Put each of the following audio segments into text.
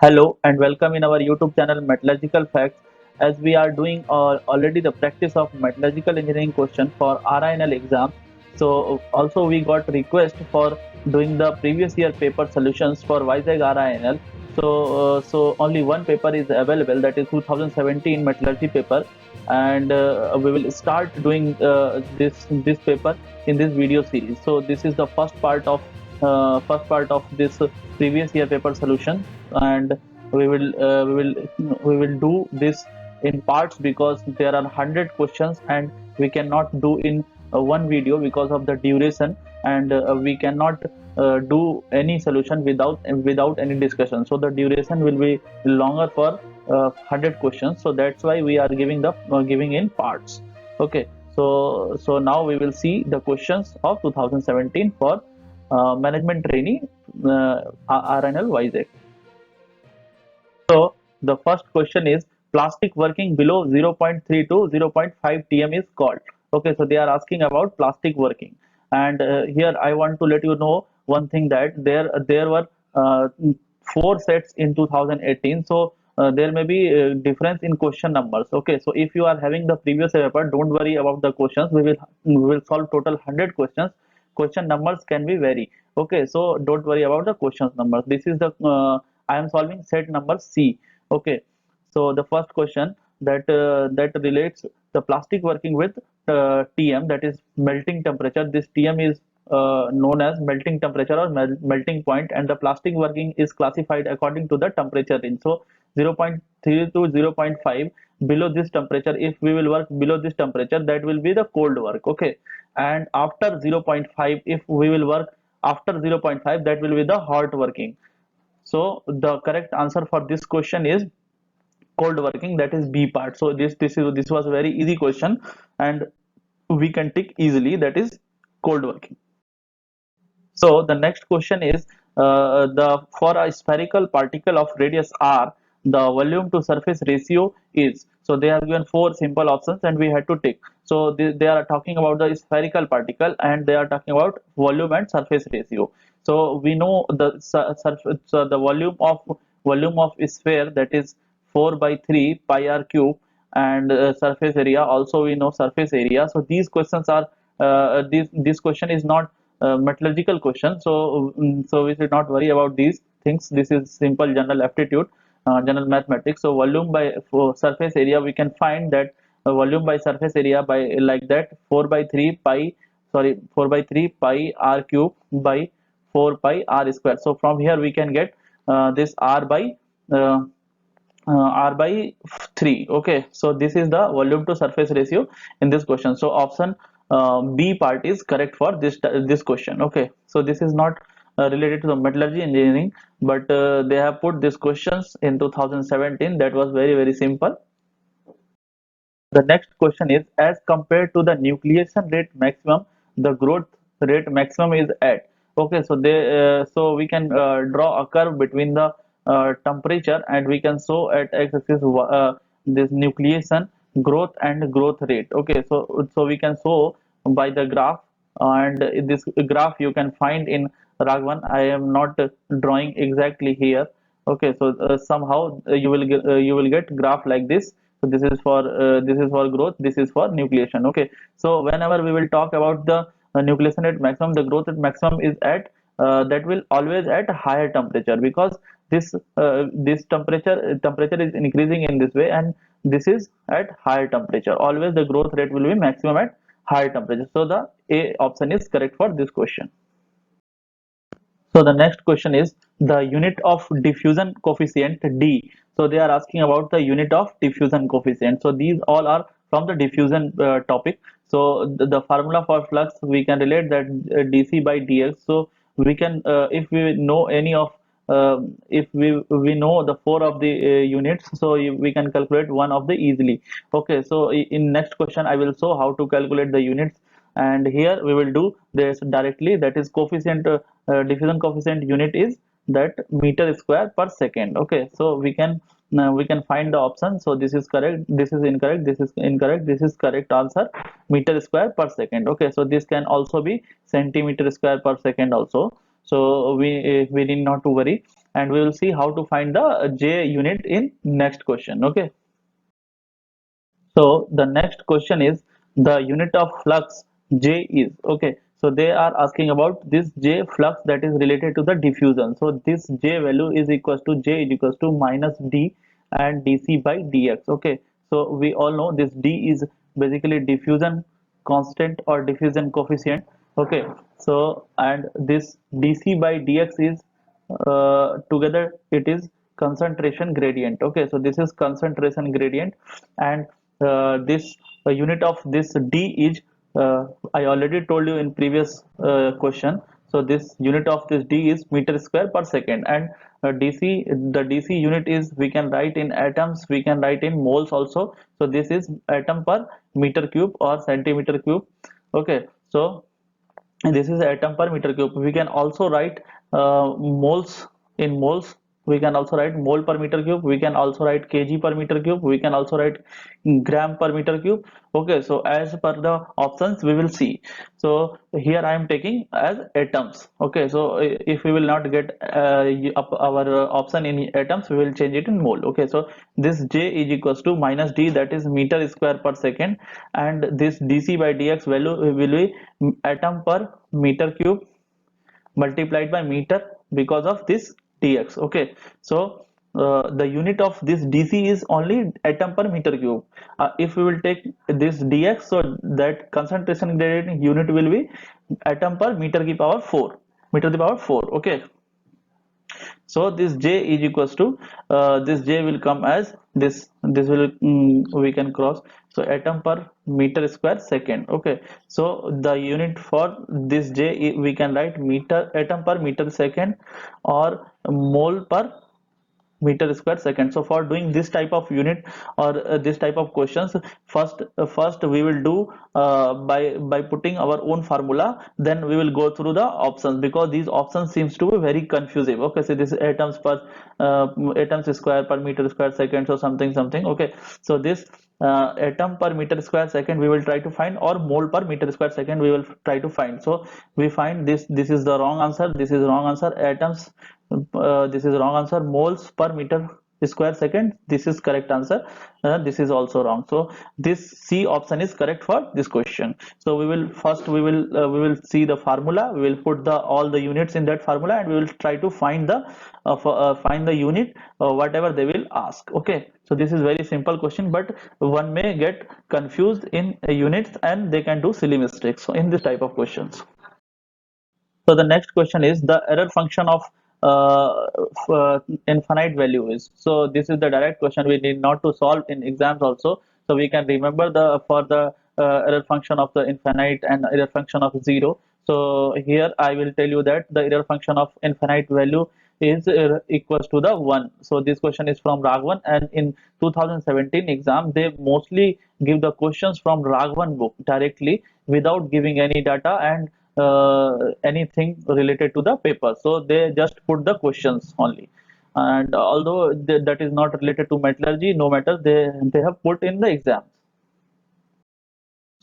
Hello and welcome in our YouTube channel Metallurgical Facts. As we are doing already the practice of metallurgical engineering question for RINL exam. So also we got request for doing the previous year paper solutions for Vizag RINL. So only one paper is available, that is 2017 metallurgy paper, and we will start doing this paper in this video series. So this is the first part of this previous year paper solution, and we will do this in parts because there are 100 questions and we cannot do in one video because of the duration, and we cannot do any solution without any discussion, so the duration will be longer for 100 questions. So that's why we are giving in parts. Okay, so now we will see the questions of 2017 for management trainee, RNL Vizag. So the first question is, plastic working below 0.3 to 0.5 tm is called. Okay, so they are asking about plastic working, and here I want to let you know one thing, that there were four sets in 2018. So there may be difference in question numbers. Okay, so if you are having the previous paper, don't worry about the questions. We will solve total 100 questions. Question numbers can be vary. Okay, so don't worry about the questions numbers. This is the I am solving set number C. Okay, so the first question that relates the plastic working with TM, that is melting temperature. This TM is known as melting temperature or melting point, and the plastic working is classified according to the temperature range. So 0.3 to 0.5, below this temperature, if we will work below this temperature, that will be the cold work. Okay, and after 0.5, if we will work after 0.5, that will be the hot working. So the correct answer for this question is cold working, that is B part. So this was a very easy question, and we can tick easily, that is cold working. So the next question is, the for a spherical particle of radius r, the volume to surface ratio is. So they have given four simple options and we had to tick. So they are talking about the spherical particle and they are talking about volume and surface ratio. So we know the surface, so the volume of sphere, that is 4 by 3 pi r cube, and surface area also we know surface area. So these questions are this question is not metallurgical question, so we should not worry about these things. This is simple general aptitude, general mathematics. So volume by for surface area, we can find that volume by surface area by like that, 4 by 3 pi, sorry, 4 by 3 pi r cube by 4 pi r square. So from here we can get this uh, r by 3. Okay, so this is the volume to surface ratio in this question. So option B part is correct for this question. Okay, so this is not related to the metallurgy engineering, but they have put these questions in 2017. That was very very simple. The next question is, as compared to the nucleation rate maximum, the growth rate maximum is at. Okay, so we can draw a curve between the temperature, and we can show at x-axis this nucleation growth and growth rate. Okay, so we can show by the graph, and in this graph you can find in Raghavan. I am not drawing exactly here. Okay, so somehow you will get graph like this. So this is for growth, this is for nucleation. Okay, so whenever we will talk about the nucleation rate maximum, the growth rate maximum is at that will always at higher temperature, because this temperature is increasing in this way, and this is at higher temperature. Always the growth rate will be maximum at higher temperature. So the A option is correct for this question. So the next question is the unit of diffusion coefficient D. So they are asking about the unit of diffusion coefficient. So these all are from the diffusion topic. So the formula for flux, we can relate that dc by dx. So we can if we know any of if we know the four of the units, so we can calculate one of the easily. Okay, so in next question I will show how to calculate the units, and here we will do this directly. That is coefficient, diffusion coefficient unit is that meter square per second. Okay, so we can find the option. So this is correct, this is incorrect, this is incorrect, this is correct answer, meter square per second. Okay, so this can also be centimeter square per second also. So we need not to worry. and we will see how to find the J unit in next question. Okay. So the next question is the unit of flux J is. Okay. So they are asking about this J flux that is related to the diffusion. So this J value is equals to J is equals to minus D and dC by dx. Okay. So we all know this D is basically diffusion constant or diffusion coefficient. Okay. So and this dC by dx is together it is concentration gradient. Okay, so this is concentration gradient, and this unit of this D is I already told you in previous question. So this unit of this D is meter square per second, and DC, the DC unit is, we can write in atoms, we can write in moles also. So this is atom per meter cube or centimeter cube. Okay, so this is atom per meter cube. We can also write moles in moles. We can also write mole per meter cube. We can also write kg per meter cube. We can also write gram per meter cube. Okay, so as per the options we will see. So here I am taking as atoms. Okay, so if we will not get our option in atoms, we will change it in mole. Okay, so this J is equals to minus D, that is meter square per second, and this dC by dx value will be atom per meter cube multiplied by meter because of this dx. Okay, so the unit of this dc is only atom per meter cube. If we will take this dx, so that concentration gradient unit will be atom per meter ki power 4, meter to the power 4. Okay, so this J is equals to this J will come as this will we can cross, so atom per meter square second. Okay, so the unit for this J we can write meter, atom per meter second, or mole per meter square second. So for doing this type of unit or this type of questions, first we will do by putting our own formula, then we will go through the options, because these options seems to be very confusing. Okay, so this is atoms per atoms square per meter square second, so something something. Okay, so this atom per meter square second we will try to find, or mole per meter square second we will try to find. So we find this is the wrong answer, this is wrong answer. Atoms, this is wrong answer. Moles per meter square second, this is correct answer. This is also wrong. So this C option is correct for this question. So we will first we will see the formula, we will put the all the units in that formula, and we will try to find the find the unit whatever they will ask. Okay, so this is very simple question, but one may get confused in units and they can do silly mistakes in this type of questions. So the next question is the error function of infinite value is. So this is the direct question, we need not to solve in exams also. So we can remember the for the error function of the infinite and error function of zero. So here I will tell you that the error function of infinite value is equals to the 1. So this question is from Raghavan, and in 2017 exam they mostly give the questions from Raghavan book directly without giving any data and anything related to the paper. So they just put the questions only, and although that is not related to metallurgy, no matter, they have put in the exam.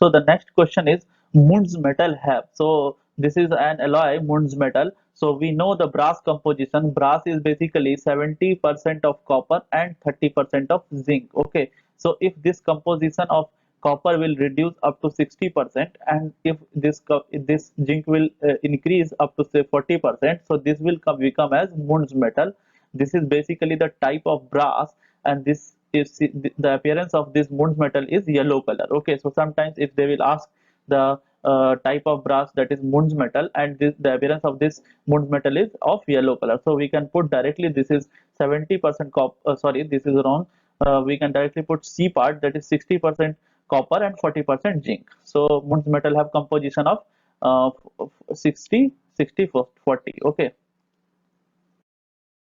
So the next question is Munds metal have. So this is an alloy Munds metal. So we know the brass composition. Brass is basically 70% of copper and 30% of zinc. Okay. So if this composition of copper will reduce up to 60%, and if this zinc will increase up to say 40%, so this will become as Munds metal. This is basically the type of brass, and this is the appearance of this Munds metal is yellow color. Okay, so sometimes if they will ask the type of brass that is Munds metal, and the appearance of this Munds metal is of yellow color, so we can put directly this is 70% sorry, this is wrong. We can directly put C part, that is 60% copper and 40% zinc. So Munds metal have composition of 60 60 40. Okay,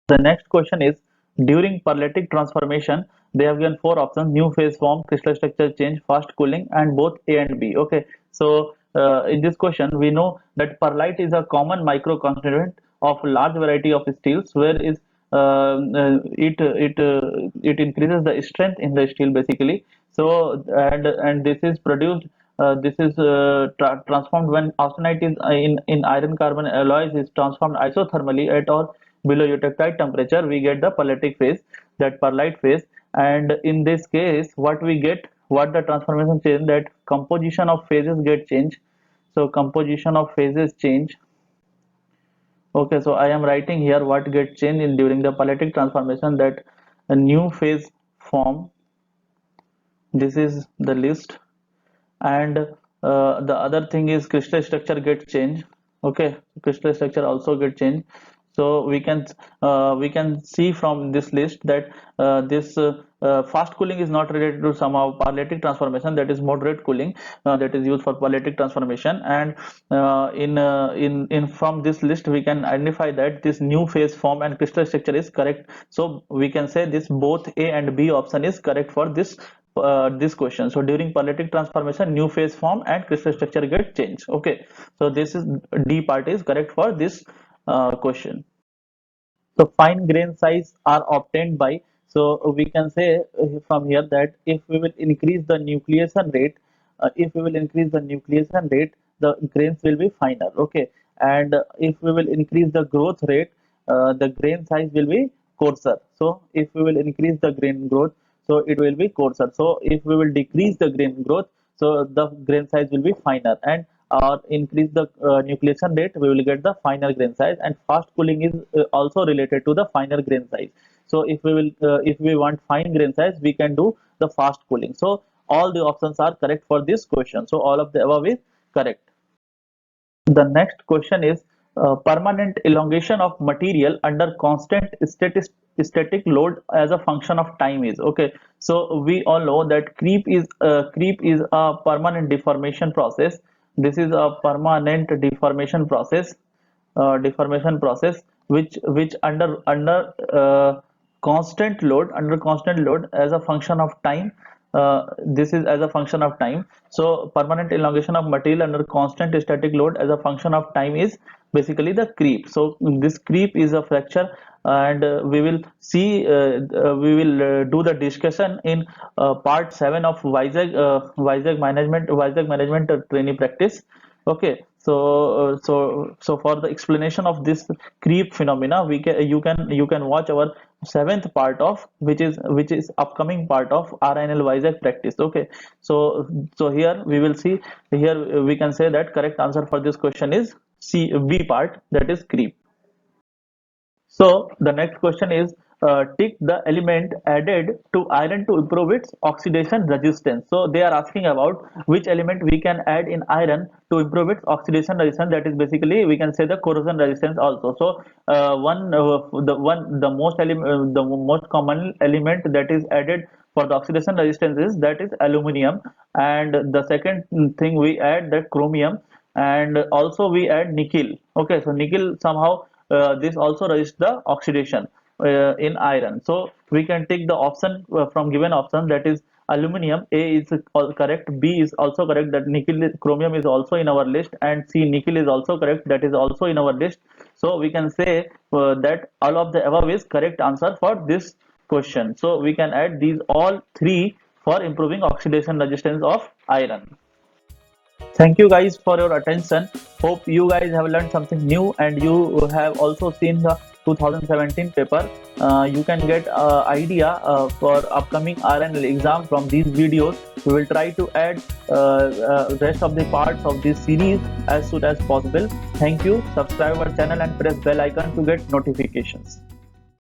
the next question is during paralytic transformation, they have given four options: new phase form, crystal structure change, fast cooling, and both A and B. Okay, so in this question, we know that perlite is a common microconstituent of large variety of steels, where is it increases the strength in the steel basically. So and this is produced. This is transformed when austenite is in iron carbon alloys is transformed isothermally at or below eutectite temperature, we get the Pellatic phase, that perlite phase. And in this case, what we get, what the transformation change, that composition of phases get changed. So composition of phases change. Okay, so I am writing here what gets changed in during the Pellatic transformation, that a new phase form. This is the list. And the other thing is crystal structure gets changed. Okay, crystal structure also get changed. So we can see from this list that this fast cooling is not related to somehow Pellatic transformation, that is moderate cooling that is used for Pellatic transformation. And in from this list we can identify that this new phase form and crystal structure is correct. So we can say this both A and B option is correct for this question. So during Pellatic transformation, new phase form and crystal structure get changed. Okay, so this is D part is correct for this question. So fine grain size are obtained by, so we can say from here that if we will increase the nucleation rate, the grains will be finer. Okay, and if we will increase the growth rate, the grain size will be coarser. So if we will increase the grain growth, so it will be coarser. So if we will decrease the grain growth, so the grain size will be finer. And increase the nucleation rate, we will get the finer grain size. And fast cooling is also related to the finer grain size. So if we want fine grain size, we can do the fast cooling. So all the options are correct for this question. So all of the above is correct. The next question is permanent elongation of material under constant static load as a function of time is. Okay, so we all know that creep is a permanent deformation process. This is a permanent deformation process which under constant load as a function of time. This is as a function of time. So permanent elongation of material under constant static load as a function of time is basically the creep. So this creep is a fracture. And we will do the discussion in part 7 of Vizag management trainee practice. Okay, so for the explanation of this creep phenomena, you can watch our seventh part of which is upcoming part of RINL Vizag practice. Okay, so here we will see, here we can say that correct answer for this question is B part, that is creep. So the next question is tick the element added to iron to improve its oxidation resistance. So they are asking about which element we can add in iron to improve its oxidation resistance. That is basically we can say the corrosion resistance also. So the most common element that is added for the oxidation resistance is that is aluminum. And the second thing we add the chromium, and also we add nickel. Okay, so nickel somehow this also resists the oxidation in iron. So we can take the option from given option, that is aluminum. A is correct, B is also correct, that chromium is also in our list, and C nickel is also correct, that is also in our list. So we can say that all of the above is correct answer for this question. So we can add these all three for improving oxidation resistance of iron. Thank you guys for your attention. Hope you guys have learned something new and you have also seen the 2017 paper. You can get idea for upcoming RNL exam from these videos. We will try to add rest of the parts of this series as soon as possible. Thank you. Subscribe our channel and press bell icon to get notifications.